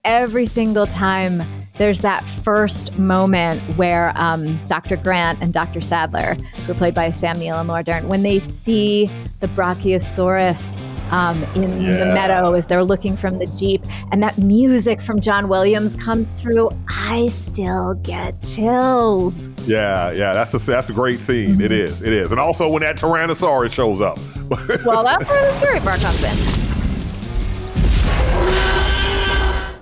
every single time there's that first moment where Dr. Grant and Dr. Sadler, who are played by Sam Neill and Laura Dern, when they see the Brachiosaurus in the meadow as they're looking from the Jeep, and that music from John Williams comes through, I still get chills. Yeah, that's a great scene. Mm-hmm. It is. And also when that Tyrannosaurus shows up. Well, that's where the scary part comes in.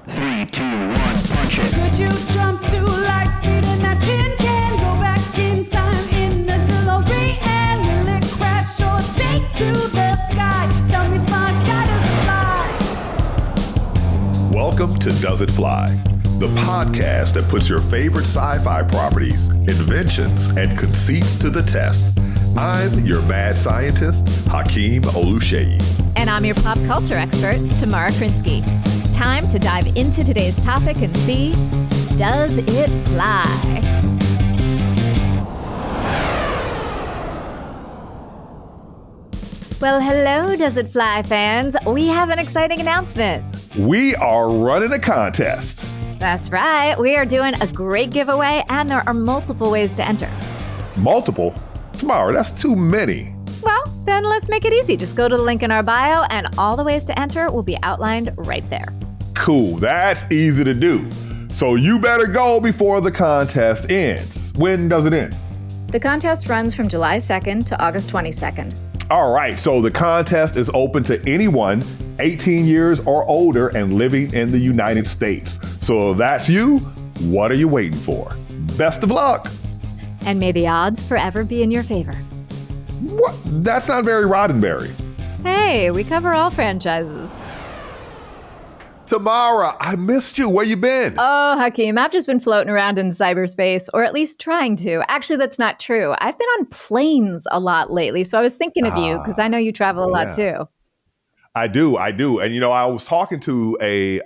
3, 2, 1, punch it. Could you jump to light speed in that tin can? Go back in time in the DeLorean. Will it crash or take to the sky? Tell me, smart guy, does it fly? Welcome to Does It Fly, the podcast that puts your favorite sci-fi properties, inventions, and conceits to the test. I'm your mad scientist, Hakeem Oluseyi. And I'm your pop culture expert, Tamara Krinsky. Time to dive into today's topic and see, does it fly? Well, hello, Does It Fly fans. We have an exciting announcement. We are running a contest. That's right. We are doing a great giveaway, and there are multiple ways to enter. Multiple? Tamara, that's too many. Well, then let's make it easy. Just go to the link in our bio, and all the ways to enter will be outlined right there. Cool. That's easy to do. So you better go before the contest ends. When does it end? The contest runs from July 2nd to August 22nd. All right. So the contest is open to anyone 18 years or older and living in the United States. So if that's you, what are you waiting for? Best of luck. And may the odds forever be in your favor. What? That's not very Roddenberry. Hey, we cover all franchises. Tamara, I missed you. Where you been? Oh, Hakeem, I've just been floating around in cyberspace, or at least trying to. Actually, that's not true. I've been on planes a lot lately, so I was thinking of you because I know you travel a lot too. I do. And you know, I was talking to a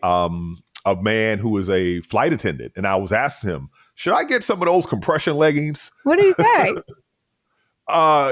man who is a flight attendant, and I was asking him, should I get some of those compression leggings? What did he say?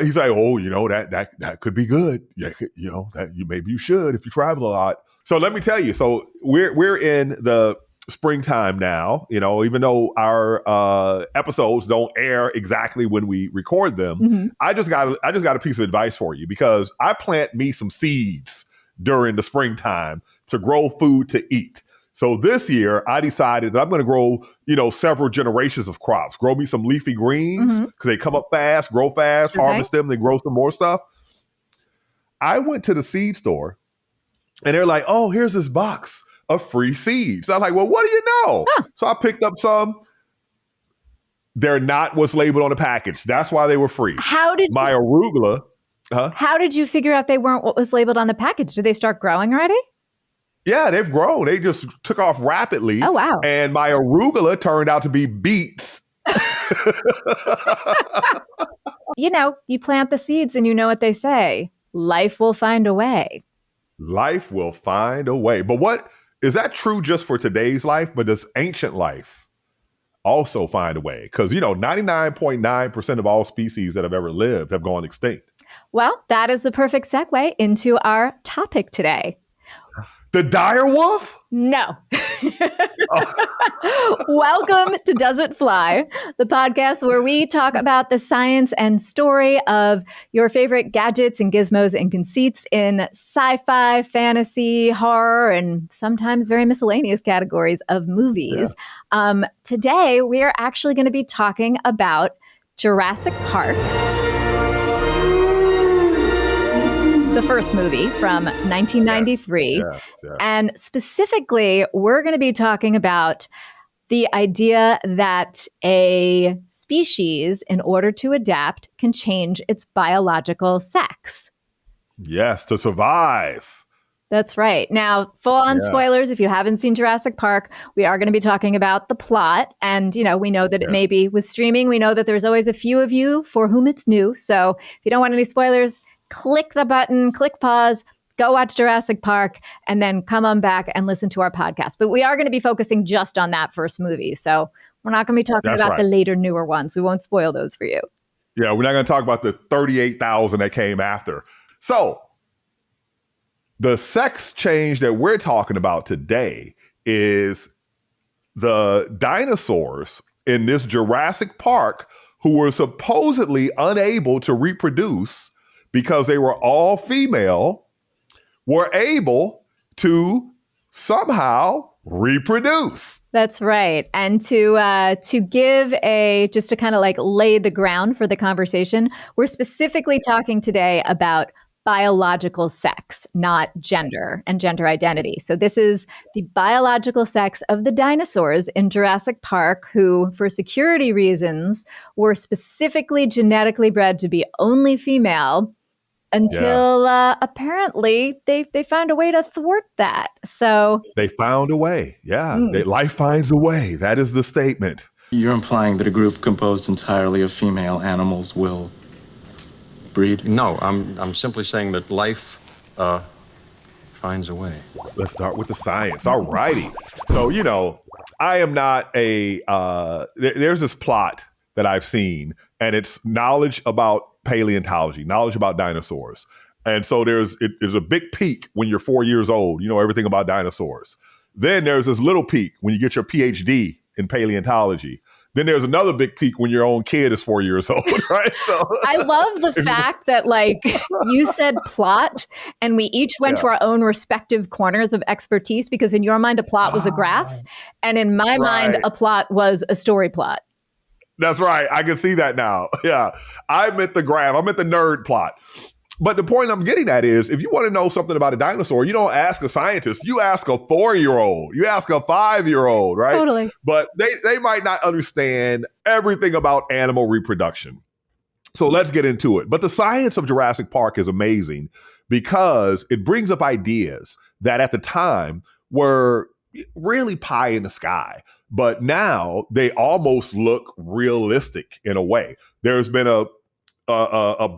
He's like, oh, you know, that could be good. Yeah, you know, maybe you should if you travel a lot. So let me tell you. So we're in the springtime now. You know, even though our episodes don't air exactly when we record them, mm-hmm. I just got a piece of advice for you, because I plant me some seeds during the springtime to grow food to eat. So this year, I decided that I'm going to grow, you know, several generations of crops. Grow me some leafy greens because they come up fast, grow fast, harvest them, then grow some more stuff. I went to the seed store, and they're like, oh, here's this box of free seeds. I was like, well, what do you know? Huh. So I picked up some. They're not what's labeled on the package. That's why they were free. My arugula. Huh? How did you figure out they weren't what was labeled on the package? Did they start growing already? Yeah, they've grown. They just took off rapidly. Oh, wow. And my arugula turned out to be beets. You know, you plant the seeds and you know what they say. Life will find a way. Life will find a way. But what is that true just for today's life? But does ancient life also find a way? Because, you know, 99.9% of all species that have ever lived have gone extinct. Well, that is the perfect segue into our topic today. The dire wolf? No. Welcome to Does It Fly, the podcast where we talk about the science and story of your favorite gadgets and gizmos and conceits in sci-fi, fantasy, horror, and sometimes very miscellaneous categories of movies. Yeah. Today, we are actually going to be talking about Jurassic Park. The first movie from 1993. Yes. And specifically, we're going to be talking about the idea that a species, in order to adapt, can change its biological sex. Yes, to survive. That's right. Now, full-on spoilers, if you haven't seen Jurassic Park, we are going to be talking about the plot. And, you know, we know that it may be with streaming. We know that there's always a few of you for whom it's new. So if you don't want any spoilers, click the button, click pause, go watch Jurassic Park, and then come on back and listen to our podcast. But we are going to be focusing just on that first movie. So we're not going to be talking about the later, newer ones. We won't spoil those for you. Yeah, we're not going to talk about the 38,000 that came after. So the sex change that we're talking about today is the dinosaurs in this Jurassic Park who were supposedly unable to reproduce because they were all female were able to somehow reproduce. That's right. And to give just to kind of like lay the ground for the conversation, we're specifically talking today about biological sex, not gender and gender identity. So this is the biological sex of the dinosaurs in Jurassic Park, who, for security reasons, were specifically genetically bred to be only female until apparently they found a way to thwart that. So they found a way. Yeah. Life finds a way. That is the statement. You're implying that a group composed entirely of female animals will breed? No, I'm simply saying that life finds a way. Let's start with the science. All righty. So, I am not there's this plot that I've seen, and it's knowledge about paleontology, knowledge about dinosaurs. And so there's a big peak when you're 4 years old, you know everything about dinosaurs. Then there's this little peak when you get your PhD in paleontology. Then there's another big peak when your own kid is 4 years old, right? So, I love the fact that, like, you said plot, and we each went to our own respective corners of expertise, because in your mind, a plot was a graph, and in my mind, a plot was a story plot. That's right. I can see that now. Yeah. I meant the graph. I meant the nerd plot. But the point I'm getting at is, if you want to know something about a dinosaur, you don't ask a scientist. You ask a 4-year-old. You ask a 5-year-old, right? Totally. But they might not understand everything about animal reproduction. So let's get into it. But the science of Jurassic Park is amazing because it brings up ideas that at the time were really pie in the sky. But now they almost look realistic in a way. There's been a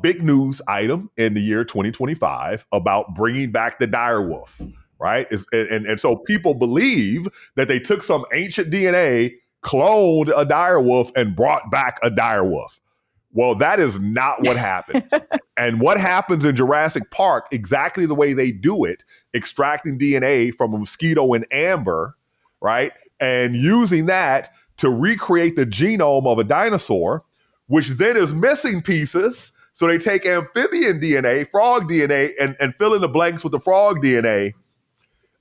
big news item in the year 2025 about bringing back the direwolf, right? And so people believe that they took some ancient DNA, cloned a direwolf, and brought back a direwolf. Well, that is not what happened. And what happens in Jurassic Park, exactly the way they do it, extracting DNA from a mosquito in amber, right? And using that to recreate the genome of a dinosaur, which then is missing pieces. So they take amphibian DNA, frog DNA, and fill in the blanks with the frog DNA.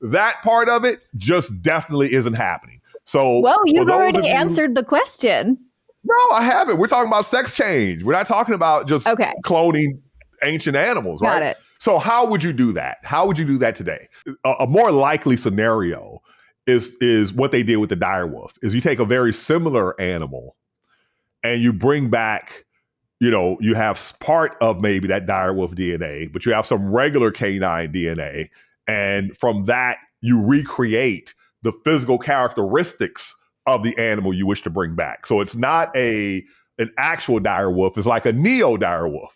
That part of it just definitely isn't happening. So, well, you've already answered the question. No, I haven't. We're talking about sex change. We're not talking about just cloning ancient animals, right? Got it. So how would you do that? How would you do that today? A more likely scenario is what they did with the direwolf, is you take a very similar animal and you bring back, you have part of maybe that direwolf DNA, but you have some regular canine DNA. And from that, you recreate the physical characteristics of the animal you wish to bring back. So it's not an actual direwolf. It's like a neo direwolf,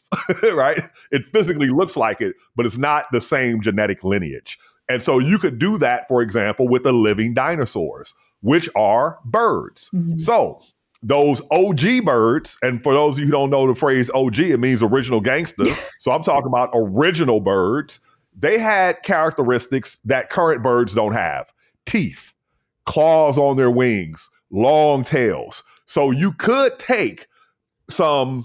right? It physically looks like it, but it's not the same genetic lineage. And so you could do that, for example, with the living dinosaurs, which are birds. Mm-hmm. So those OG birds, and for those of you who don't know the phrase OG, it means original gangster. So I'm talking about original birds. They had characteristics that current birds don't have. Teeth, claws on their wings, long tails. So you could take some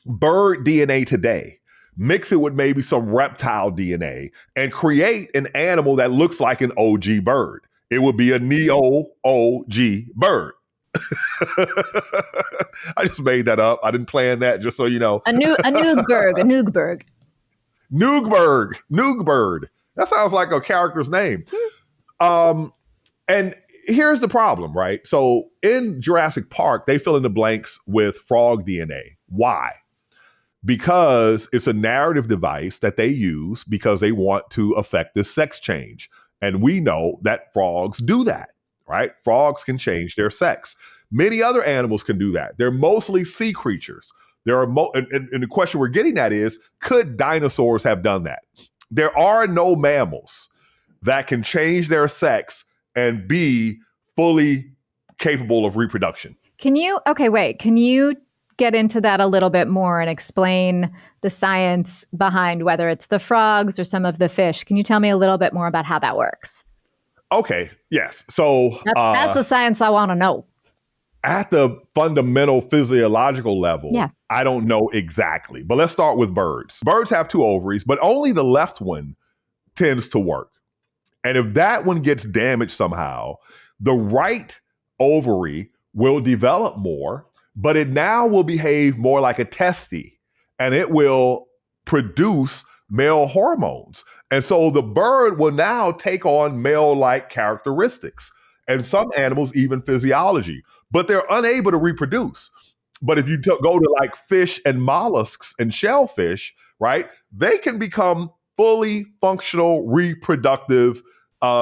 bird DNA today, mix it with maybe some reptile DNA, and create an animal that looks like an OG bird. It would be a neo-OG bird. I just made that up. I didn't plan that, just so you know. A Noogberg. Noogberg. That sounds like a character's name. And here's the problem, right? So in Jurassic Park, they fill in the blanks with frog DNA. Why? Because it's a narrative device that they use because they want to affect this sex change. And we know that frogs do that, right? Frogs can change their sex. Many other animals can do that. They're mostly sea creatures. There are and the question we're getting at is, could dinosaurs have done that? There are no mammals that can change their sex and be fully capable of reproduction. Can you get into that a little bit more and explain the science behind whether it's the frogs or some of the fish? Can you tell me a little bit more about how that works? Okay, yes. So That's the science I want to know. at the fundamental physiological level, Yeah. I don't know exactly. But let's start with birds. Birds have two ovaries, but only the left one tends to work. And if that one gets damaged somehow, the right ovary will develop more, but it now will behave more like a testy and it will produce male hormones. And so the bird will now take on male-like characteristics and some animals even physiology, but they're unable to reproduce. But if you go to like fish and mollusks and shellfish, right, they can become fully functional reproductive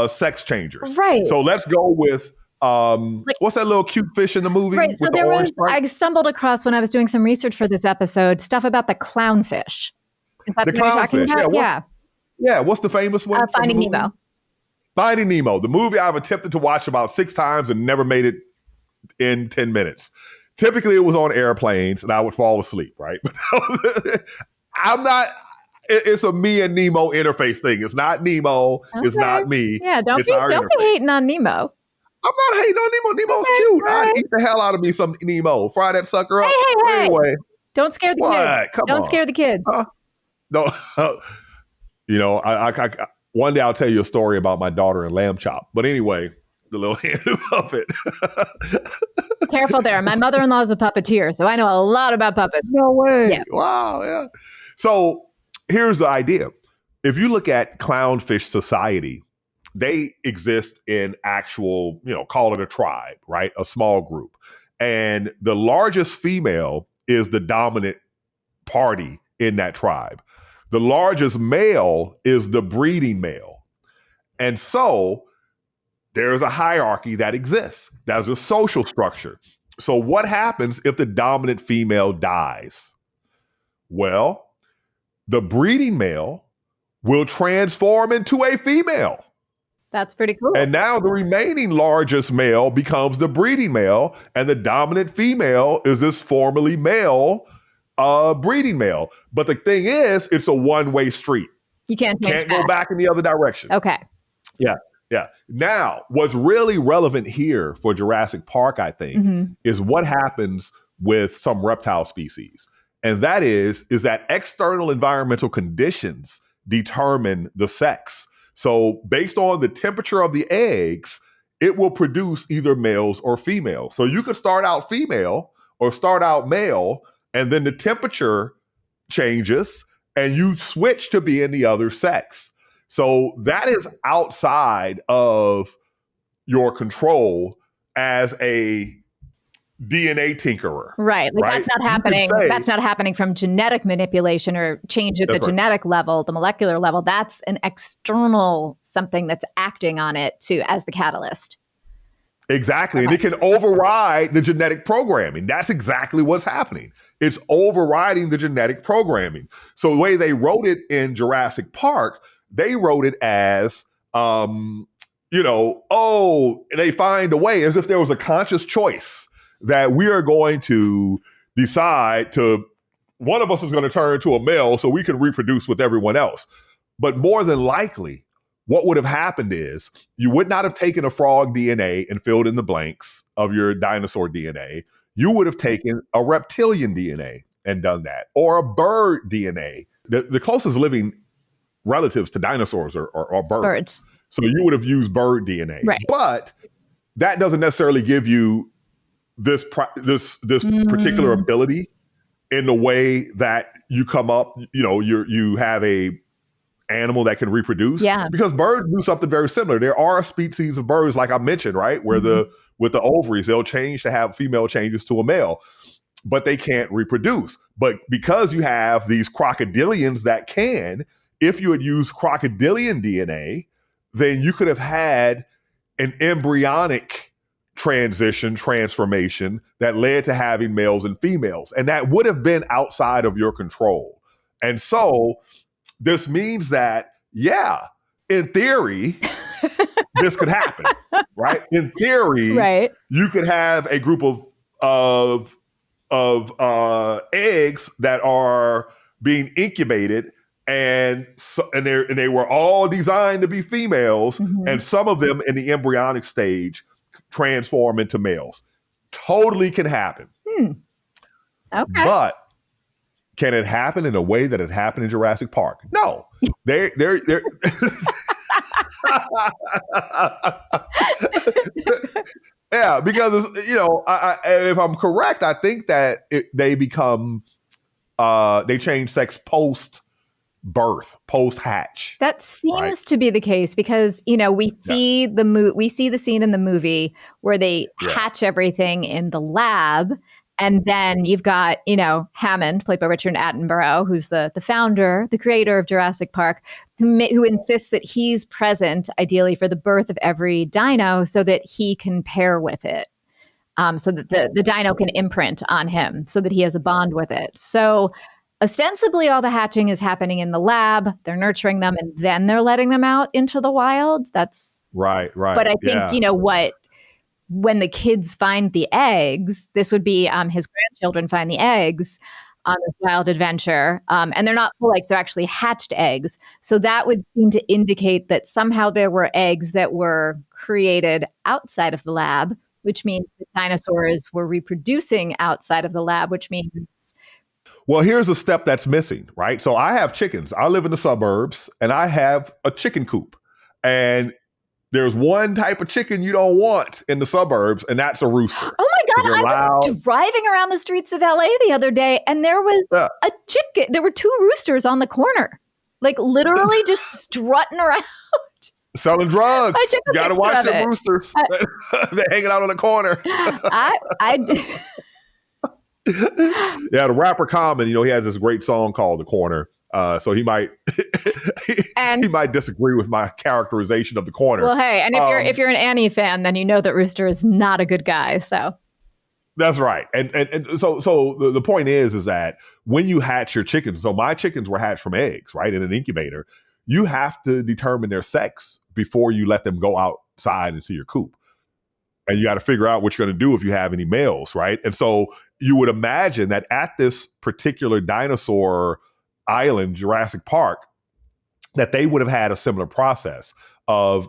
sex changers. Right. So let's go with what's that little cute fish in the movie? Right. So with the there orange was, stripe? I stumbled across when I was doing some research for this episode, stuff about the clownfish. Is that The what you're talking clownfish, about? yeah, Yeah, what's the famous one? from the Finding movie? Nemo. Finding Nemo, the movie I've attempted to watch about 6 times and never made it in 10 minutes. Typically, it was on airplanes and I would fall asleep, right? I'm not, it's a me and Nemo interface thing. It's not Nemo. It's Okay. not me. Yeah, don't It's be our don't be interface. hating on Nemo. I'm not hating on Nemo. Nemo's Okay, cute. all I'd right. eat the hell out of me some Nemo. Fry that sucker up. Hey, But hey. anyway, Don't scare the What? kids. Come Don't on. scare the kids. Huh? no, you know, I one day I'll tell you a story about my daughter and lamb chop. But anyway, the little hand puppet. Careful there. My mother-in-law is a puppeteer, so I know a lot about puppets. No way. Yeah. Wow. Yeah. So here's the idea. If you look at clownfish society, they exist in actual, call it a tribe, right? A small group. And the largest female is the dominant party in that tribe. The largest male is the breeding male. And so there's a hierarchy that exists. There's a social structure. So what happens if the dominant female dies? Well, the breeding male will transform into a female. That's pretty cool. And now the remaining largest male becomes the breeding male, and the dominant female is this formerly male breeding male. But the thing is, it's a one-way street. You can't change Can't go back in the other direction. Okay. Yeah. Now, what's really relevant here for Jurassic Park, I think, is what happens with some reptile species. And that is that external environmental conditions determine the sex. So based on the temperature of the eggs, it will produce either males or females. So you could start out female or start out male, and then the temperature changes and you switch to being the other sex. So that is outside of your control as a DNA tinkerer. Right. Like Right? that's not You could happening. say- That's not happening from genetic manipulation or change at the That's right. genetic level, the molecular level. That's an external something that's acting on it as the catalyst. Exactly. And it can override the genetic programming. That's exactly what's happening. It's overriding the genetic programming. So the way they wrote it in Jurassic Park, they wrote it as, they find a way, as if there was a conscious choice that we are going to decide one of us is going to turn into a male so we can reproduce with everyone else. But more than likely, what would have happened is you would not have taken a frog DNA and filled in the blanks of your dinosaur DNA. You would have taken a reptilian DNA and done that, or a bird DNA. The closest living relatives to dinosaurs are birds. So you would have used bird DNA. Right. But that doesn't necessarily give you this particular ability in the way that you come up, you have a animal that can reproduce. Yeah. Because birds do something very similar. There are species of birds, like I mentioned, right, where with the ovaries, they'll change to have female changes to a male, but they can't reproduce. But because you have these crocodilians that can, if you had used crocodilian DNA, then you could have had an embryonic transformation that led to having males and females. And that would have been outside of your control. And so this means that, in theory, this could happen, right? In theory, Right. you could have a group of eggs that are being incubated and they were all designed to be females, Mhm. and some of them in the embryonic stage transform into males. Totally can happen. Okay. But can it happen in a way that it happened in Jurassic Park? No. They're yeah, because if I'm correct, I think that they change sex post birth, post hatch. That seems to be the case because we see we see the scene in the movie where they hatch everything in the lab, and then you've got Hammond, played by Richard Attenborough, who's the founder, the creator of Jurassic Park, who insists that he's present, ideally for the birth of every dino, so that he can pair with it, so that the dino can imprint on him, so that he has a bond with it. So ostensibly, all the hatching is happening in the lab. They're nurturing them, and then they're letting them out into the wild. That's right. But I think when the kids find the eggs, this would be his grandchildren find the eggs on this wild adventure, and they're not full eggs; they're actually hatched eggs. So that would seem to indicate that somehow there were eggs that were created outside of the lab, which means the dinosaurs were reproducing outside of the lab, which means. Well, here's a step that's missing, right? So I have chickens. I live in the suburbs, and I have a chicken coop. And there's one type of chicken you don't want in the suburbs, and that's a rooster. Oh my God, I was driving around the streets of LA the other day, and there was a chicken. There were two roosters on the corner, like literally just strutting around. Selling drugs. You got to watch the roosters. They're hanging out on the corner. Yeah, the rapper Common, he has this great song called "The Corner." So he might he might disagree with my characterization of the corner. Well, hey, and if you're an Annie fan, then you know that Rooster is not a good guy. So that's right. And so the point is that when you hatch your chickens, so my chickens were hatched from eggs, right, in an incubator. You have to determine their sex before you let them go outside into your coop. And you got to figure out what you're going to do if you have any males, right? And so you would imagine that at this particular dinosaur island, Jurassic Park, that they would have had a similar process of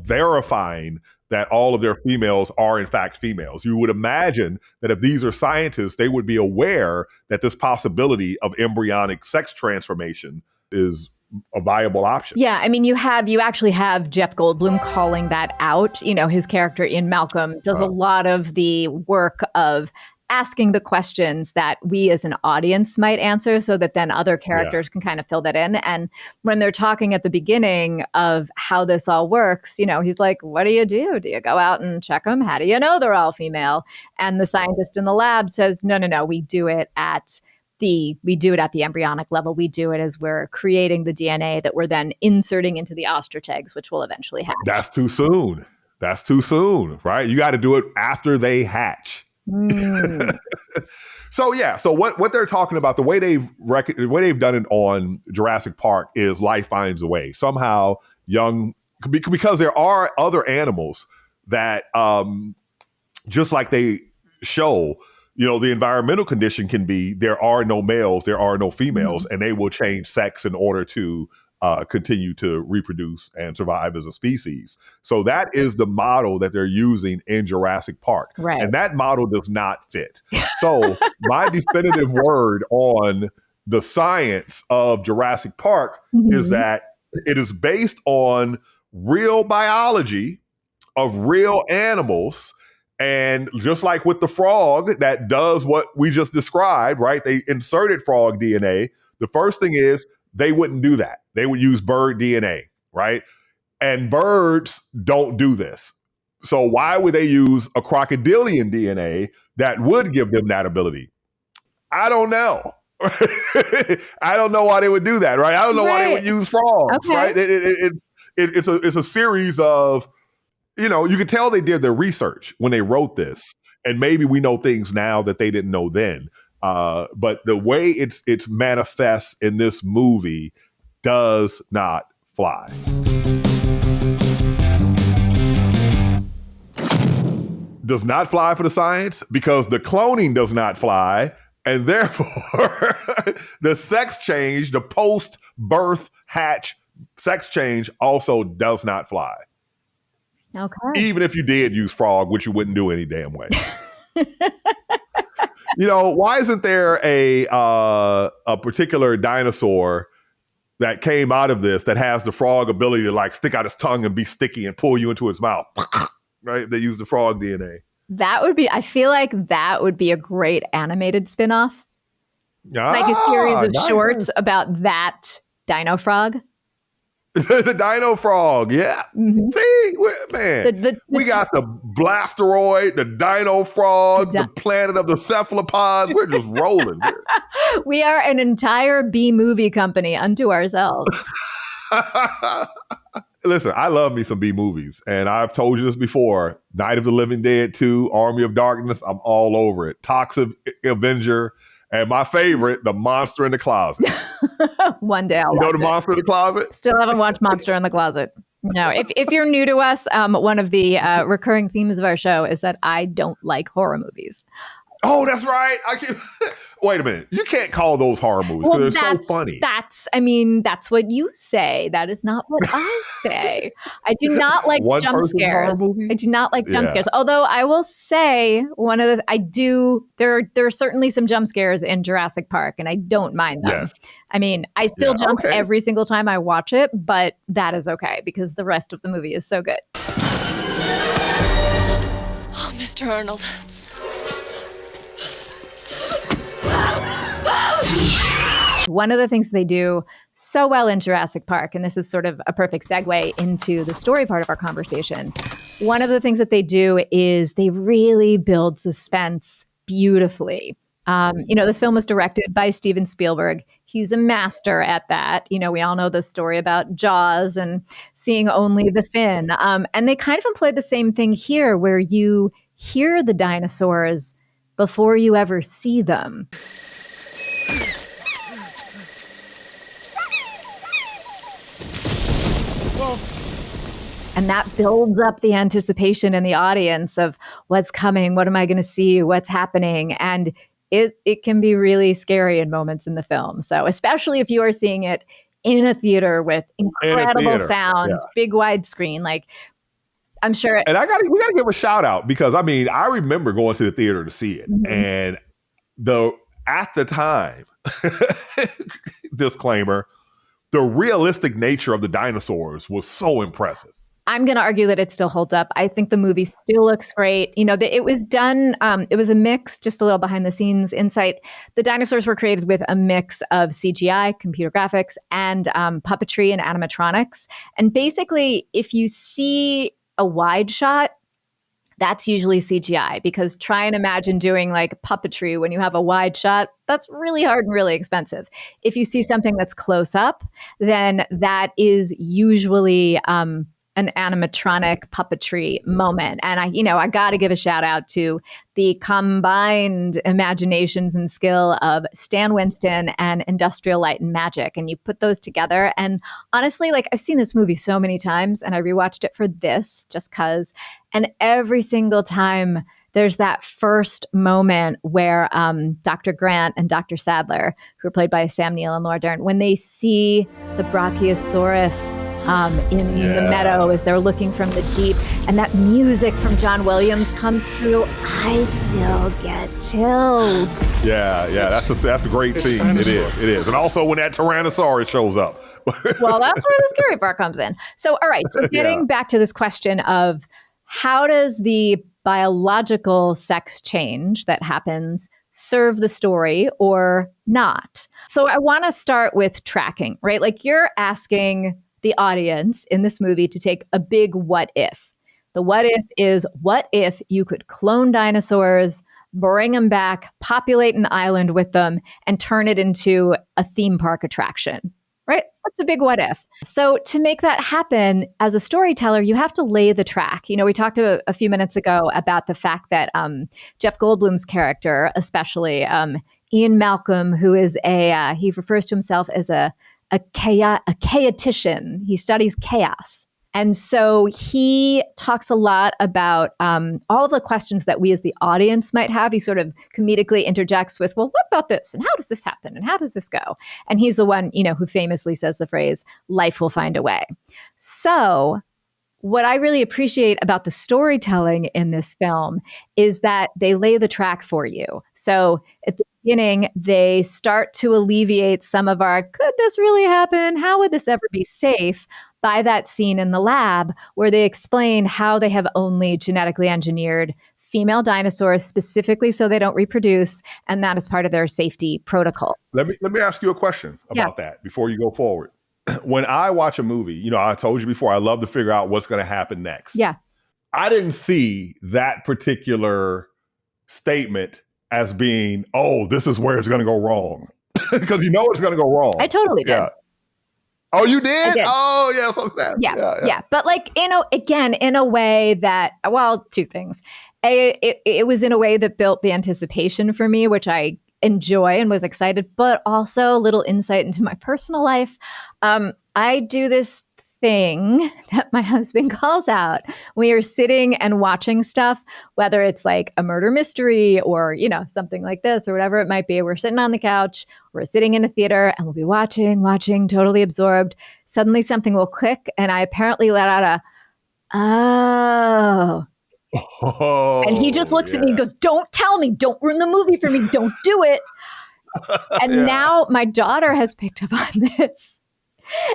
verifying that all of their females are in fact females. You would imagine that if these are scientists, they would be aware that this possibility of embryonic sex transformation is a viable option. Yeah, I mean, you actually have Jeff Goldblum calling that out. His character in Malcolm does a lot of the work of asking the questions that we as an audience might answer, so that then other characters can kind of fill that in. And when they're talking at the beginning of how this all works, he's like, what do? Do you go out and check them? How do you know they're all female? And the scientist in the lab says, no, we do it at the embryonic level. We do it as we're creating the DNA that we're then inserting into the ostrich eggs, which will eventually hatch. That's too soon, right? You got to do it after they hatch. So what they're talking about, the way they've done it on Jurassic Park is life finds a way. Somehow because there are other animals that just like they show, the environmental condition can be there are no males, there are no females, and they will change sex in order to continue to reproduce and survive as a species. So that is the model that they're using in Jurassic Park. Right. And that model does not fit. So my definitive word on the science of Jurassic Park is that it is based on real biology of real animals. And just like with the frog that does what we just described, right? They inserted frog DNA. The first thing is they wouldn't do that. They would use bird DNA, right? And birds don't do this. So why would they use a crocodilian DNA that would give them that ability? I don't know. I don't know why they would do that, right? I don't know why they would use frogs, right? It's a series of, you could tell they did their research when they wrote this, and maybe we know things now that they didn't know then. But the way it's manifests in this movie does not fly. Does not fly for the science because the cloning does not fly And therefore, the sex change, the post-birth hatch sex change also does not fly. Okay. Even if you did use frog, which you wouldn't do any damn way. You know, why isn't there a particular dinosaur that came out of this that has the frog ability to like stick out its tongue and be sticky and pull you into its mouth? Right? They use the frog DNA. I feel like that would be a great animated spinoff. Like a series of shorts about that dino frog. The dino frog, yeah. Mm-hmm. See, man, we got the blasteroid, the dino frog, the planet of the cephalopods. We're just rolling. We are an entire B movie company unto ourselves. Listen, I love me some B movies, and I've told you this before. Night of the Living Dead 2, Army of Darkness, I'm all over it. Toxic Avenger, and my favorite, The Monster in the Closet. One day I'll watch watch The Monster in the Closet? Still haven't watched Monster in the Closet. No, if you're new to us, one of the recurring themes of our show is that I don't like horror movies. Oh, that's right. Wait a minute. You can't call those horror movies because they're so funny. That's what you say. That is not what I say. I do not like jump scares. I do not like jump scares. Although I will say there are certainly some jump scares in Jurassic Park, and I don't mind them. Yes. I mean, I still jump every single time I watch it, but that is okay because the rest of the movie is so good. Oh, Mr. Arnold. One of the things they do so well in Jurassic Park, and this is sort of a perfect segue into the story part of our conversation, one of the things that they do is they really build suspense beautifully. This film was directed by Steven Spielberg. He's a master at that. We all know the story about Jaws and seeing only the fin. And they kind of employed the same thing here where you hear the dinosaurs before you ever see them. And that builds up the anticipation in the audience of what's coming, what am I going to see, what's happening. And it can be really scary in moments in the film. So especially if you are seeing it in a theater with incredible sound, big widescreen, like I'm sure. And we gotta give a shout out because I remember going to the theater to see it. Mm-hmm. And at the time, disclaimer, the realistic nature of the dinosaurs was so impressive. I'm going to argue that it still holds up. I think the movie still looks great. It was done, it was a mix, just a little behind the scenes insight. The dinosaurs were created with a mix of CGI, computer graphics, and puppetry and animatronics. And basically, if you see a wide shot, that's usually CGI, because try and imagine doing like puppetry when you have a wide shot. That's really hard and really expensive. If you see something that's close up, then that is usually an animatronic puppetry moment. And I got to give a shout out to the combined imaginations and skill of Stan Winston and Industrial Light and Magic. And you put those together. And honestly, like I've seen this movie so many times and I rewatched it for this just cause. And every single time there's that first moment where Dr. Grant and Dr. Sadler, who are played by Sam Neill and Laura Dern, when they see the Brachiosaurus in the meadow as they're looking from the Jeep, and that music from John Williams comes through, I still get chills. Yeah, that's a great scene. It is. And also when that Tyrannosaurus shows up. Well, that's where the scary part comes in. So, all right. So getting back to this question of how does the biological sex change that happens serve the story or not? So I want to start with tracking, right? Like you're asking the audience in this movie to take a big what if. The what if is, what if you could clone dinosaurs, bring them back, populate an island with them, and turn it into a theme park attraction, right? That's a big what if. So to make that happen as a storyteller, you have to lay the track. We talked a few minutes ago about the fact that Jeff Goldblum's character, especially Ian Malcolm, who is he refers to himself as a chaotician. He studies chaos. And so he talks a lot about all of the questions that we as the audience might have. He sort of comedically interjects with, well, what about this? And how does this happen? And how does this go? And he's the one, who famously says the phrase, life will find a way. So what I really appreciate about the storytelling in this film is that they lay the track for you. So at the beginning, they start to alleviate some of our, could this really happen? How would this ever be safe? By that scene in the lab where they explain how they have only genetically engineered female dinosaurs specifically so they don't reproduce, and that is part of their safety protocol. Let me ask you a question about that before you go forward. When I watch a movie, I told you before, I love to figure out what's going to happen next. Yeah. I didn't see that particular statement as being, oh, this is where it's going to go wrong. Because it's going to go wrong. I totally did. Yeah. Oh, you did? I did. Oh, yeah. So sad. Yeah. But in a way that, well, two things. It was in a way that built the anticipation for me, which I enjoy and was excited, but also a little insight into my personal life. I do this thing that my husband calls out. We are sitting and watching stuff, whether it's like a murder mystery or, something like this or whatever it might be. We're sitting on the couch, we're sitting in a theater, and we'll be watching, totally absorbed. Suddenly something will click, and I apparently let out a, oh. And he just looks at me and goes, don't tell me, don't ruin the movie for me, don't do it. And now my daughter has picked up on this.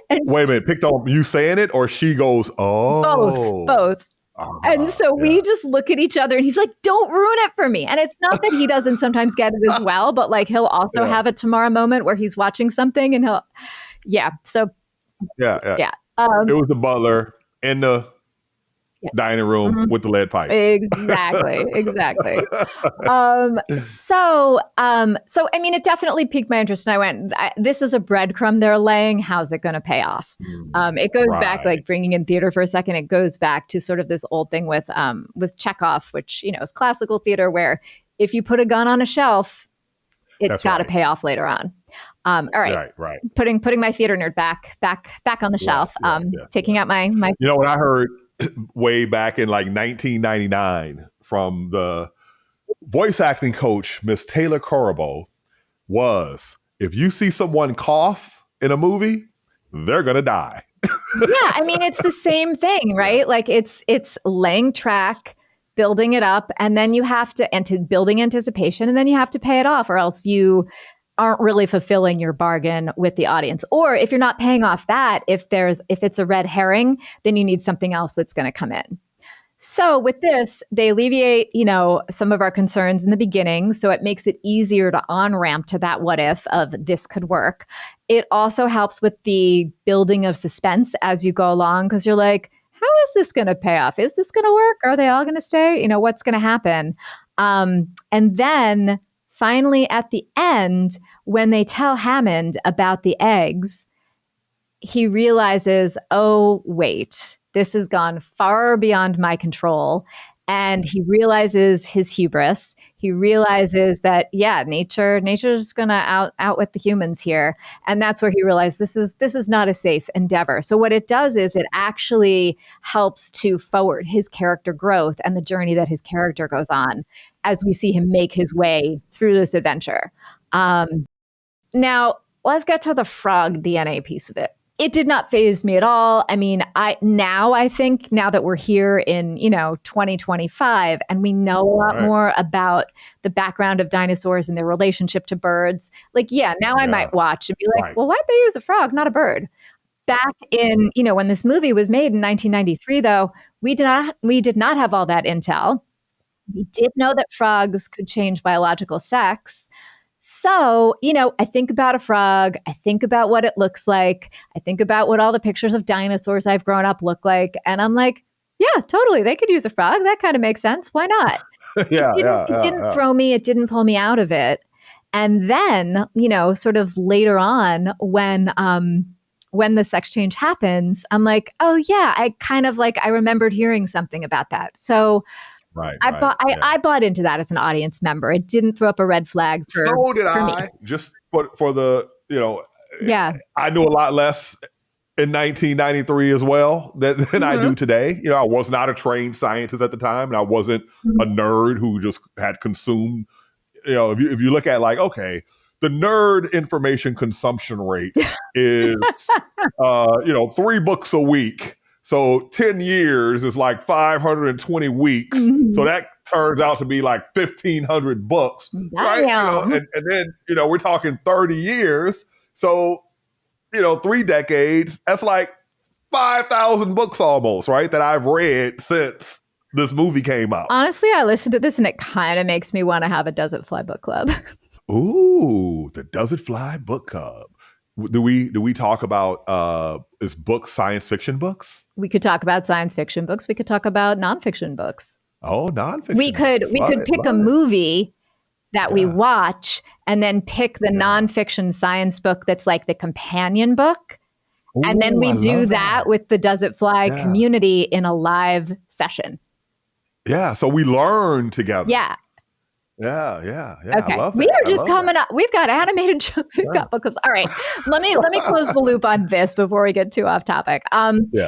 And wait a minute, picked on you saying it, or she goes, oh. Both. And so we just look at each other and he's like, don't ruin it for me. And it's not that he doesn't sometimes get it as well, but like he'll also have a tomorrow moment where he's watching something and he'll, So, it was the butler in the dining room with the lead pipe. Exactly. So I mean, it definitely piqued my interest, and I went, this is a breadcrumb they're laying. How's it going to pay off? It goes back, like bringing in theater for a second. It goes back to sort of this old thing with Chekhov, which is classical theater, where if you put a gun on a shelf, it's got to pay off later on. All right. Right. Putting my theater nerd back on the shelf. Taking out my. What I heard way back in like 1999 from the voice acting coach, Miss Taylor Corribo, was, if you see someone cough in a movie, they're going to die. I mean, it's the same thing, right? Like it's laying track, building it up, and then you have to, building anticipation, and then you have to pay it off, or else you aren't really fulfilling your bargain with the audience. Or if you're not paying off that, if it's a red herring, then you need something else that's going to come in. So with this, they alleviate, some of our concerns in the beginning. So it makes it easier to on-ramp to that what if of this could work. It also helps with the building of suspense as you go along, because you're like, how is this going to pay off? Is this going to work? Are they all going to stay? What's going to happen? And then finally, at the end, when they tell Hammond about the eggs, he realizes, oh, wait, this has gone far beyond my control. And he realizes his hubris. He realizes that, nature's going to outwit the humans here. And that's where he realized this is not a safe endeavor. So what it does is it actually helps to forward his character growth and the journey that his character goes on as we see him make his way through this adventure. Now, let's get to the frog DNA piece of it. It did not faze me at all. I mean, I think now that we're here in, 2025 and we know a lot more about the background of dinosaurs and their relationship to birds, I might watch and be like, well, why'd they use a frog, not a bird? Back in, when this movie was made in 1993, though, we did not have all that intel. We did know that frogs could change biological sex. So, I think about a frog, I think about what it looks like, I think about what all the pictures of dinosaurs I've grown up look like, and I'm like, yeah, totally, they could use a frog. That kind of makes sense. Why not? It didn't throw me, it didn't pull me out of it. And then, sort of later on when the sex change happens, I'm like, oh yeah, I remembered hearing something about that. So I bought into that as an audience member. It didn't throw up a red flag for, so did for I. Me. Just for the, I knew a lot less in 1993 as well than I do today. You know, I was not a trained scientist at the time, and I wasn't a nerd who just had consumed. You know, if you look at like, okay, the nerd information consumption rate is 3 books a week. So 10 years is like 520 weeks. So that turns out to be like 1,500 books, right? You know, and then, we're talking 30 years. So, 3 decades, that's like 5,000 books almost, right? That I've read since this movie came out. Honestly, I listened to this and it kind of makes me want to have a Does It Fly book club. Ooh, the Does It Fly book club. Do we talk about is books science fiction books? We could talk about science fiction books. We could talk about nonfiction books. Oh, nonfiction. We could pick a movie that we watch and then pick the nonfiction science book that's like the companion book. Ooh, and then we do that with the Does It Fly community in a live session. Yeah, so we learn together. Yeah. Yeah. Okay. I love that. We are just coming up. We've got animated shows. We've got book clubs. All right. Let me close the loop on this before we get too off topic.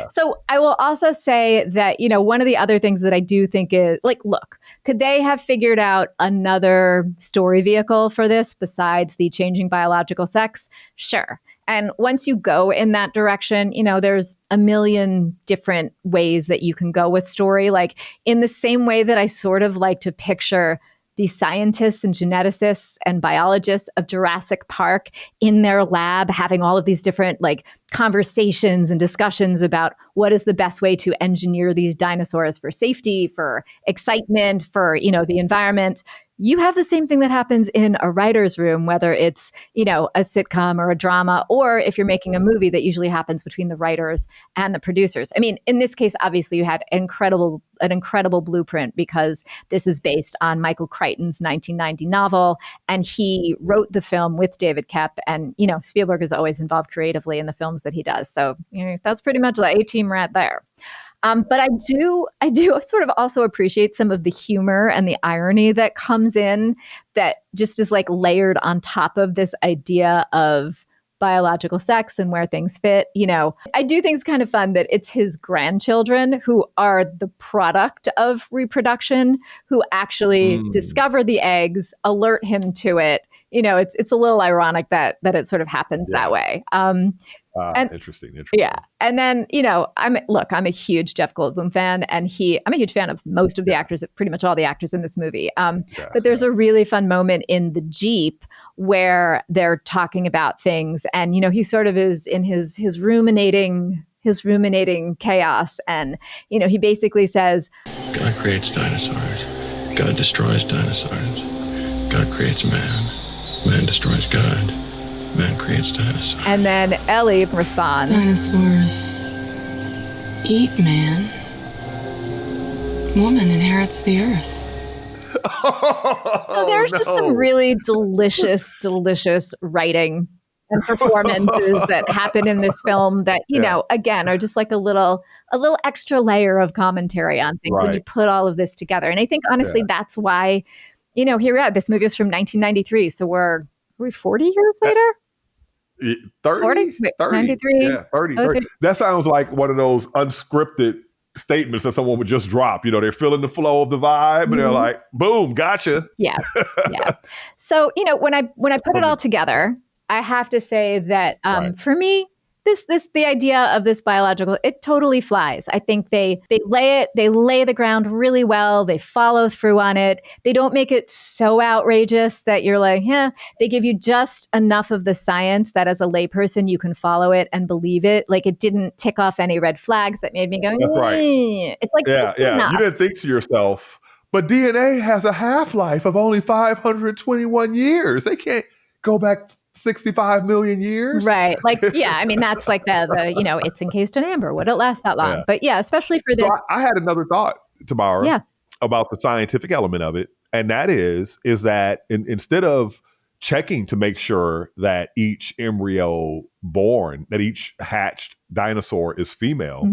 So I will also say that, one of the other things that I do think is like, look, could they have figured out another story vehicle for this besides the changing biological sex? Sure. And once you go in that direction, there's a million different ways that you can go with story. Like in the same way that I sort of like to picture the scientists and geneticists and biologists of Jurassic Park in their lab having all of these different like conversations and discussions about what is the best way to engineer these dinosaurs for safety, for excitement, for, the environment. You have the same thing that happens in a writer's room, whether it's, a sitcom or a drama, or if you're making a movie, that usually happens between the writers and the producers. I mean, in this case, obviously you had an incredible blueprint because this is based on Michael Crichton's 1990 novel, and he wrote the film with David Koepp, and, Spielberg is always involved creatively in the films that he does. So that's pretty much the A-team right there. But I do sort of also appreciate some of the humor and the irony that comes in that just is like layered on top of this idea of biological sex and where things fit. I do think it's kind of fun that it's his grandchildren who are the product of reproduction, who actually discover the eggs, alert him to it. It's a little ironic that it sort of happens that way. Interesting. Yeah. And then, I'm a huge Jeff Goldblum fan, and I'm a huge fan of most of the actors, pretty much all the actors in this movie. But there's a really fun moment in the Jeep where they're talking about things, and, he sort of is in his ruminating chaos. And, he basically says, God creates dinosaurs. God destroys dinosaurs. God creates man. Man destroys God. Man creates dinosaurs. And then Ellie responds, dinosaurs eat man. Woman inherits the earth. So there's just some really delicious writing and performances that happen in this film that, again, are just like a little extra layer of commentary on things when you put all of this together. And I think, honestly, that's why, here we are. This movie is from 1993. So we're 40 years later? 30? 40? 93? Yeah, 30. That sounds like one of those unscripted statements that someone would just drop. They're feeling the flow of the vibe, and they're like, boom, gotcha. Yeah. So, when I put it all together, I have to say that for me, the idea of this biological, it totally flies. I think they lay the ground really well. They follow through on it. They don't make it so outrageous that you're like, they give you just enough of the science that as a layperson, you can follow it and believe it. Like it didn't tick off any red flags that made me go, That's right. It's like, enough. You didn't think to yourself, but DNA has a half-life of only 521 years. They can't go back 65 million years. Right. Like, I mean, that's like the it's encased in amber. Would it last that long? But especially for this. So I had another thought, Tamara, about the scientific element of it. And that is that instead of checking to make sure that each embryo born, that each hatched dinosaur is female,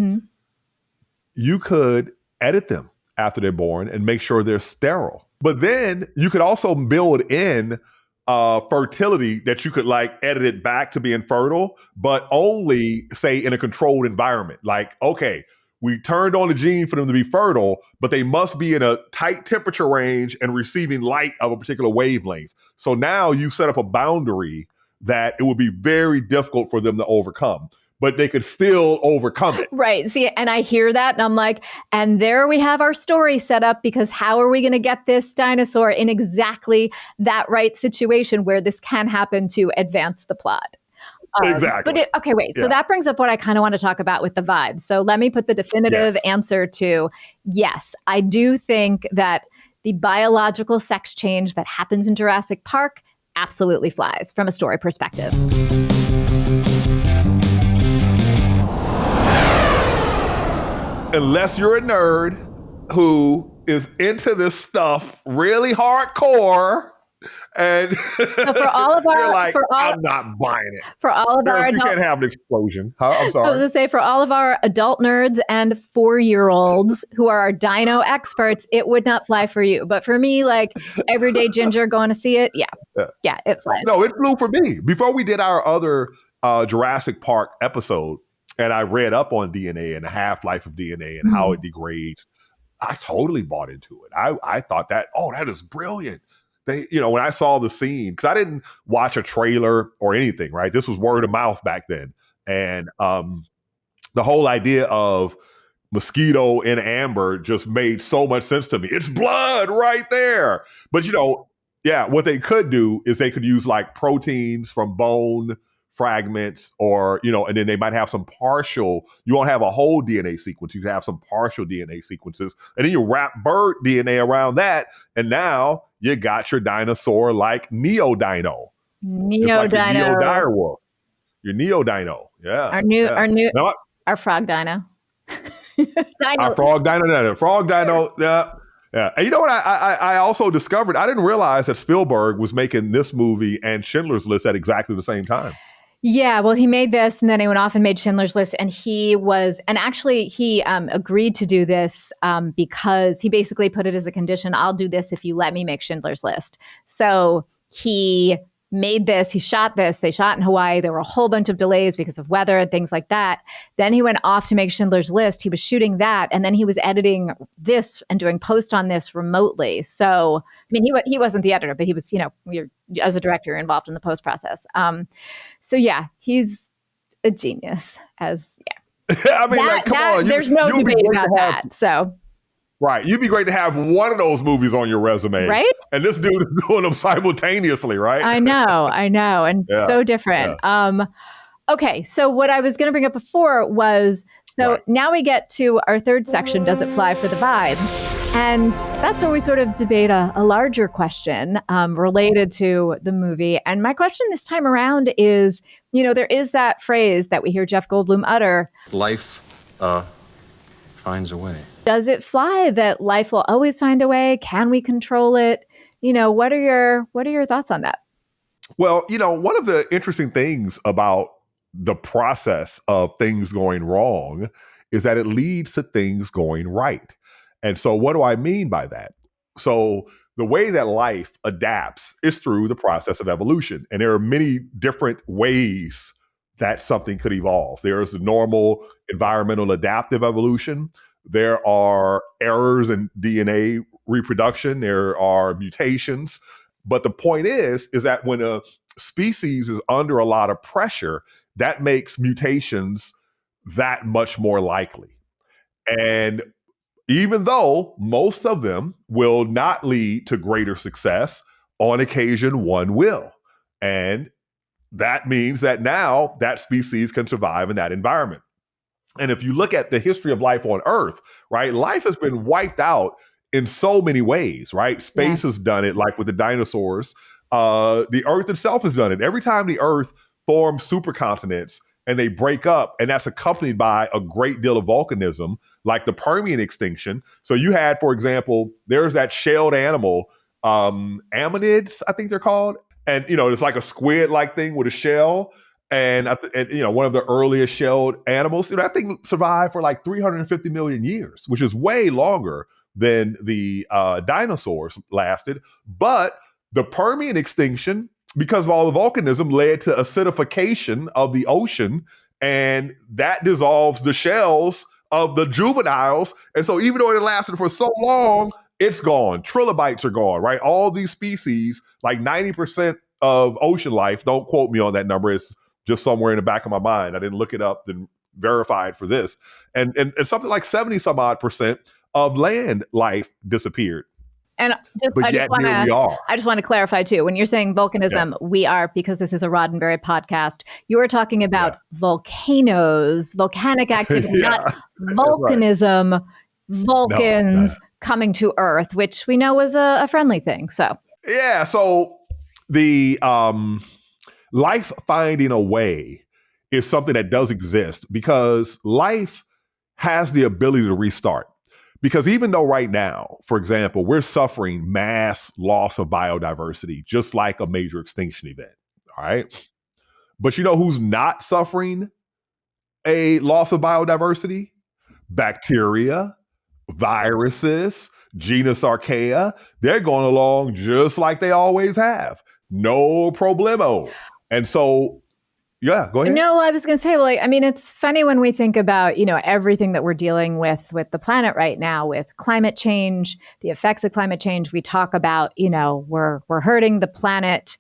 you could edit them after they're born and make sure they're sterile. But then you could also build in fertility that you could like edit it back to being fertile, but only say in a controlled environment. Like, okay, we turned on the gene for them to be fertile, but they must be in a tight temperature range and receiving light of a particular wavelength. So now you set up a boundary that it would be very difficult for them to overcome, but they could still overcome it. Right. See, and I hear that and I'm like, and there we have our story set up, because how are we going to get this dinosaur in exactly that right situation where this can happen to advance the plot? Exactly. But okay, wait. So that brings up what I kind of want to talk about with the vibes. So let me put the definitive answer to yes, I do think that the biological sex change that happens in Jurassic Park absolutely flies from a story perspective. Unless you're a nerd who is into this stuff really hardcore, and so for all of our, you're like, I'm not buying it. For all of our you adult, can't have an explosion. Huh? I'm sorry. I was going to say, for all of our adult nerds and 4-year-olds who are our dino experts, it would not fly for you. But for me, like everyday Ginger going to see it, yeah, it flies. No, it flew for me. Before we did our other Jurassic Park episode, and I read up on DNA and the half-life of DNA and how it degrades, I totally bought into it. I thought that is brilliant. They, when I saw the scene, because I didn't watch a trailer or anything, right? This was word of mouth back then. And the whole idea of mosquito and amber just made so much sense to me. It's blood right there. But, what they could do is they could use like proteins from bone fragments, or and then they might have some partial, you won't have a whole DNA sequence, you can have some partial DNA sequences, and then you wrap bird DNA around that, and now you got your dinosaur like Neo-Dino. Your Neo-direwolf. Your Neo-Dino. Yeah. Our frog dino. Our frog dino. Frog dino. Yeah. Yeah. And you know what I also discovered? I didn't realize that Spielberg was making this movie and Schindler's List at exactly the same time. Yeah, well, he made this and then he went off and made Schindler's List, and he agreed to do this because he basically put it as a condition, I'll do this if you let me make Schindler's List. So he made this, he shot this, they shot in Hawaii, there were a whole bunch of delays because of weather and things like that. Then he went off to make Schindler's List, he was shooting that, and then he was editing this and doing post on this remotely. So, I mean, he wasn't the editor, but he was, as a director, you're involved in the post process. So yeah, he's a genius I mean, come on. There's no debate about that, so... Right. You'd be great to have one of those movies on your resume. Right? And this dude is doing them simultaneously, right? I know. And so different. Yeah. Okay. So what I was going to bring up before was, now we get to our third section, does it fly for the vibes? And that's where we sort of debate a larger question related to the movie. And my question this time around is, there is that phrase that we hear Jeff Goldblum utter. Life finds a way. Does it fly that life will always find a way? Can we control it? What are your thoughts on that? Well, one of the interesting things about the process of things going wrong is that it leads to things going right. And so what do I mean by that? So the way that life adapts is through the process of evolution. And there are many different ways that something could evolve. There's the normal environmental adaptive evolution. There are errors in DNA reproduction. There are mutations. But the point is that when a species is under a lot of pressure, that makes mutations that much more likely. And even though most of them will not lead to greater success, on occasion one will. And that means that now that species can survive in that environment. And if you look at the history of life on Earth, right, life has been wiped out in so many ways, right? Space has done it, like with the dinosaurs. The Earth itself has done it. Every time the Earth forms supercontinents and they break up, and that's accompanied by a great deal of volcanism, like the Permian extinction. So you had, for example, there's that shelled animal, ammonids, I think they're called. And, it's like a squid-like thing with a shell. And one of the earliest shelled animals, that thing survived for like 350 million years, which is way longer than the dinosaurs lasted. But the Permian extinction because of all the volcanism led to acidification of the ocean, and that dissolves the shells of the juveniles. And so even though it lasted for so long, it's gone. Trilobites are gone, right? All these species, like 90% of ocean life, don't quote me on that number, it's just somewhere in the back of my mind. I didn't look it up and verify it for this. And something like 70 some odd percent of land life disappeared. And But yet here we are. I just want to clarify too. When you're saying volcanism, we are, because this is a Roddenberry podcast, you are talking about volcanoes, volcanic activity, not volcanism, Vulcans coming to Earth, which we know was a friendly thing. So so the life finding a way is something that does exist, because life has the ability to restart. Because even though right now, for example, we're suffering mass loss of biodiversity, just like a major extinction event, all right? But you know who's not suffering a loss of biodiversity? Bacteria, viruses, genus Archaea. They're going along just like they always have. No problemo. And so, yeah, go ahead. No, I was going to say, well, I mean, it's funny when we think about, everything that we're dealing with the planet right now, with climate change, the effects of climate change. We talk about, we're hurting the planet.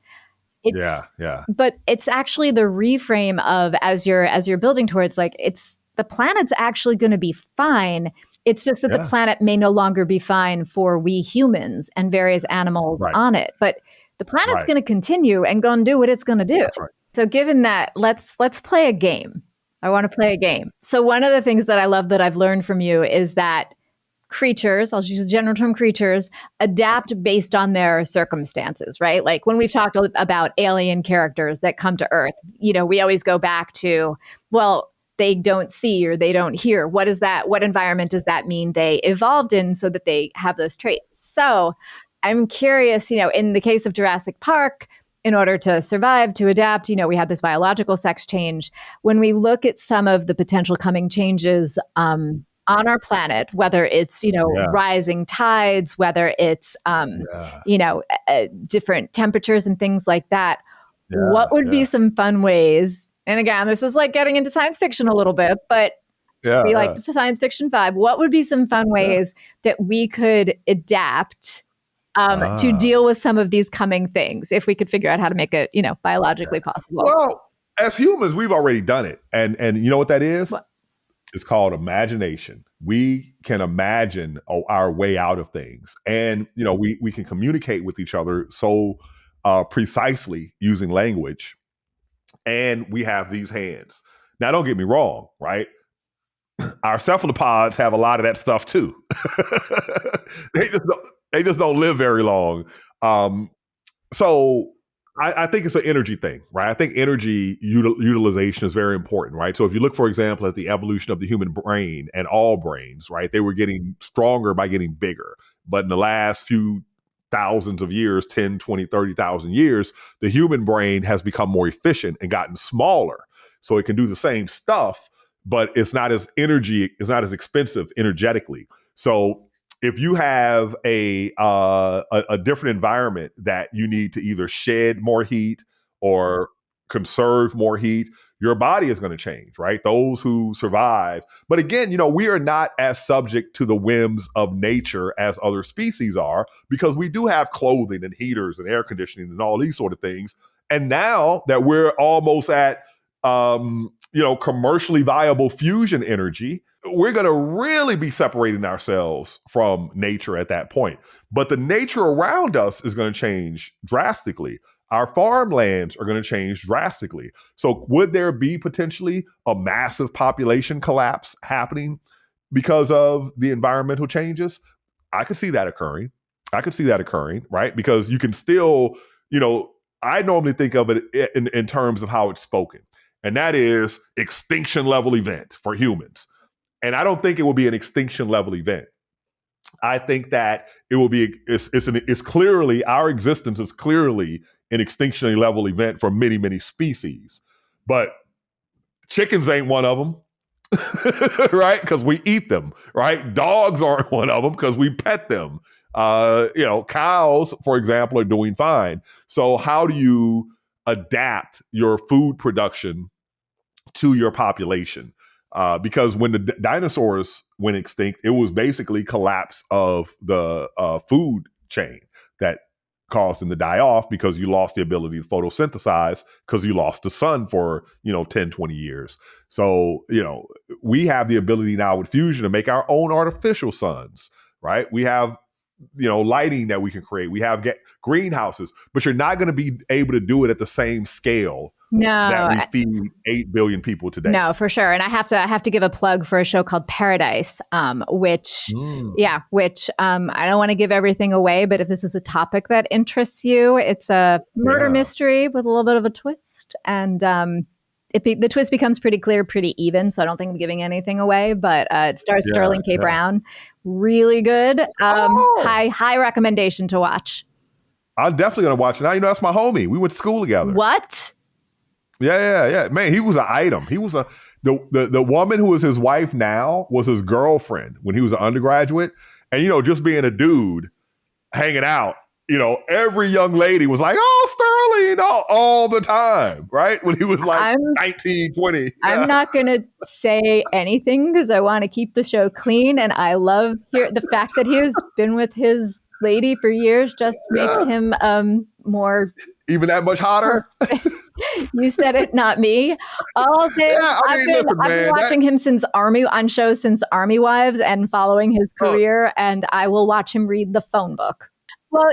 But it's actually the reframe of, as you're building towards, like, it's the planet's actually going to be fine. It's just that the planet may no longer be fine for we humans and various animals on it. But the planet's going to continue and go and do what it's going to do. That's right. So given that, let's play a game. I want to play a game. So one of the things that I love that I've learned from you is that creatures, I'll use the general term creatures, adapt based on their circumstances, right? Like when we've talked about alien characters that come to Earth, we always go back to, well, they don't see or they don't hear. What is that? What environment does that mean they evolved in so that they have those traits? So I'm curious, in the case of Jurassic Park, in order to survive, to adapt, we had this biological sex change. When we look at some of the potential coming changes on our planet, whether it's, rising tides, whether it's, different temperatures and things like that, what would be some fun ways? And again, this is like getting into science fiction a little bit, but we like the science fiction vibe. What would be some fun ways that we could adapt to deal with some of these coming things, if we could figure out how to make it, biologically possible? Well, as humans, we've already done it. And you know what that is? What? It's called imagination. We can imagine our way out of things. And, we can communicate with each other so precisely using language. And we have these hands. Now, don't get me wrong, right? Our cephalopods have a lot of that stuff too. They just don't live very long. So I think it's an energy thing, right? I think energy utilization is very important, right? So if you look, for example, at the evolution of the human brain and all brains, right? They were getting stronger by getting bigger. But in the last few thousands of years, 10, 20, 30,000 years, the human brain has become more efficient and gotten smaller. So it can do the same stuff, but it's not as expensive energetically. So if you have a different environment that you need to either shed more heat or conserve more heat, your body is going to change, right? Those who survive. But again, we are not as subject to the whims of nature as other species are, because we do have clothing and heaters and air conditioning and all these sort of things. And now that we're almost at, commercially viable fusion energy, we're going to really be separating ourselves from nature at that point. But the nature around us is going to change drastically. Our farmlands are going to change drastically. So would there be potentially a massive population collapse happening because of the environmental changes? I could see that occurring, right? Because you can still, I normally think of it in terms of how it's spoken. And that is extinction level event for humans. And I don't think it will be an extinction level event. I think that it will be, it's clearly, our existence is clearly an extinction level event for many, many species. But chickens ain't one of them, right? Because we eat them, right? Dogs aren't one of them because we pet them. Cows, for example, are doing fine. So how do you adapt your food production to your population? Because when the dinosaurs went extinct, it was basically collapse of the food chain that caused them to die off, because you lost the ability to photosynthesize because you lost the sun for 10, 20 years. So we have the ability now with fusion to make our own artificial suns, right? We have lighting that we can create. We have greenhouses, but you're not going to be able to do it at the same scale that we feed 8 billion people today. No, for sure. And I have to give a plug for a show called Paradise, which I don't want to give everything away, but if this is a topic that interests you, it's a murder mystery with a little bit of a twist. And the twist becomes pretty clear, pretty even. So I don't think I'm giving anything away, but it stars Sterling K. Brown. Really good. High recommendation to watch. I'm definitely going to watch it. Now, that's my homie. We went to school together. What? Yeah. Man, he was an item. He was the woman who is his wife now was his girlfriend when he was an undergraduate. And, just being a dude hanging out, every young lady was like, oh, Sterling, all the time, right? When he was like 19, 20. I'm not going to say anything because I want to keep the show clean. And I love the fact that he has been with his lady for years just makes him more... Even that much hotter? You said it, not me. All day, I've been watching him since Army Wives and following his career, and I will watch him read the phone book. Well,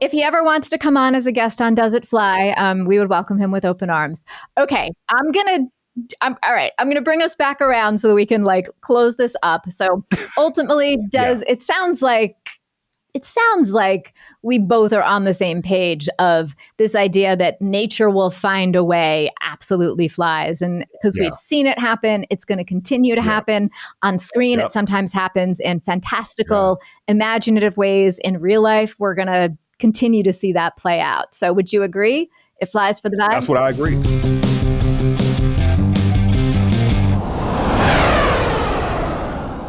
if he ever wants to come on as a guest on Does It Fly, we would welcome him with open arms. Okay, I'm all right. I'm gonna bring us back around so that we can close this up. So ultimately, it sounds like we both are on the same page of this idea that nature will find a way absolutely flies. And because we've seen it happen, it's going to continue to happen on screen. It sometimes happens in fantastical, imaginative ways. In real life, we're going to continue to see that play out. So would you agree? It flies for the vibes? That's what I agree.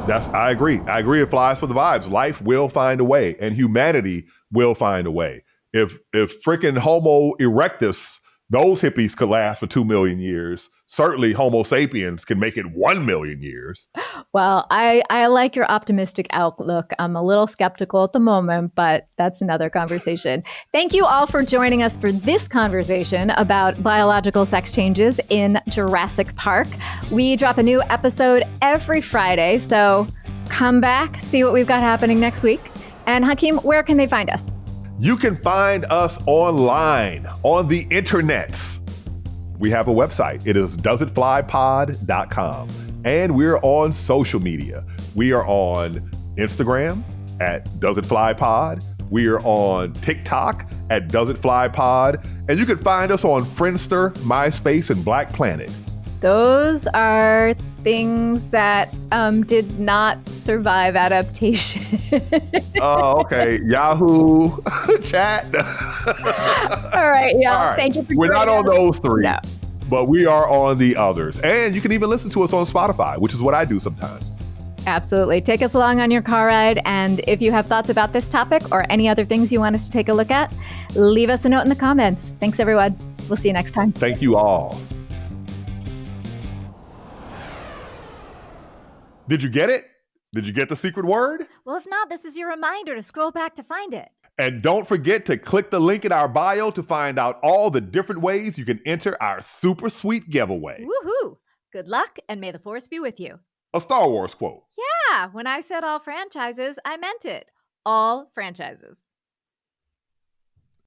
I agree. I agree. It flies for the vibes. Life will find a way, and humanity will find a way. If freaking Homo erectus, those hippies could last for 2 million years, certainly Homo sapiens can make it 1 million years. Well, I like your optimistic outlook. I'm a little skeptical at the moment, but that's another conversation. Thank you all for joining us for this conversation about biological sex changes in Jurassic Park. We drop a new episode every Friday, so come back, see what we've got happening next week. And Hakeem, where can they find us? You can find us online on the internets. We have a website. It is doesitflypod.com. And we're on social media. We are on Instagram at doesitflypod. We are on TikTok at doesitflypod. And you can find us on Friendster, MySpace, and Black Planet. Those are things that did not survive adaptation. Oh, okay. Yahoo chat. All right, y'all. All right. Thank you for We're not on those three, no. But we are on the others. And you can even listen to us on Spotify, which is what I do sometimes. Absolutely. Take us along on your car ride. And if you have thoughts about this topic or any other things you want us to take a look at, leave us a note in the comments. Thanks, everyone. We'll see you next time. Thank you all. Did you get it? Did you get the secret word? Well, if not, this is your reminder to scroll back to find it. And don't forget to click the link in our bio to find out all the different ways you can enter our super sweet giveaway. Woohoo! Good luck, and may the force be with you. A Star Wars quote. Yeah, when I said all franchises, I meant it. All franchises.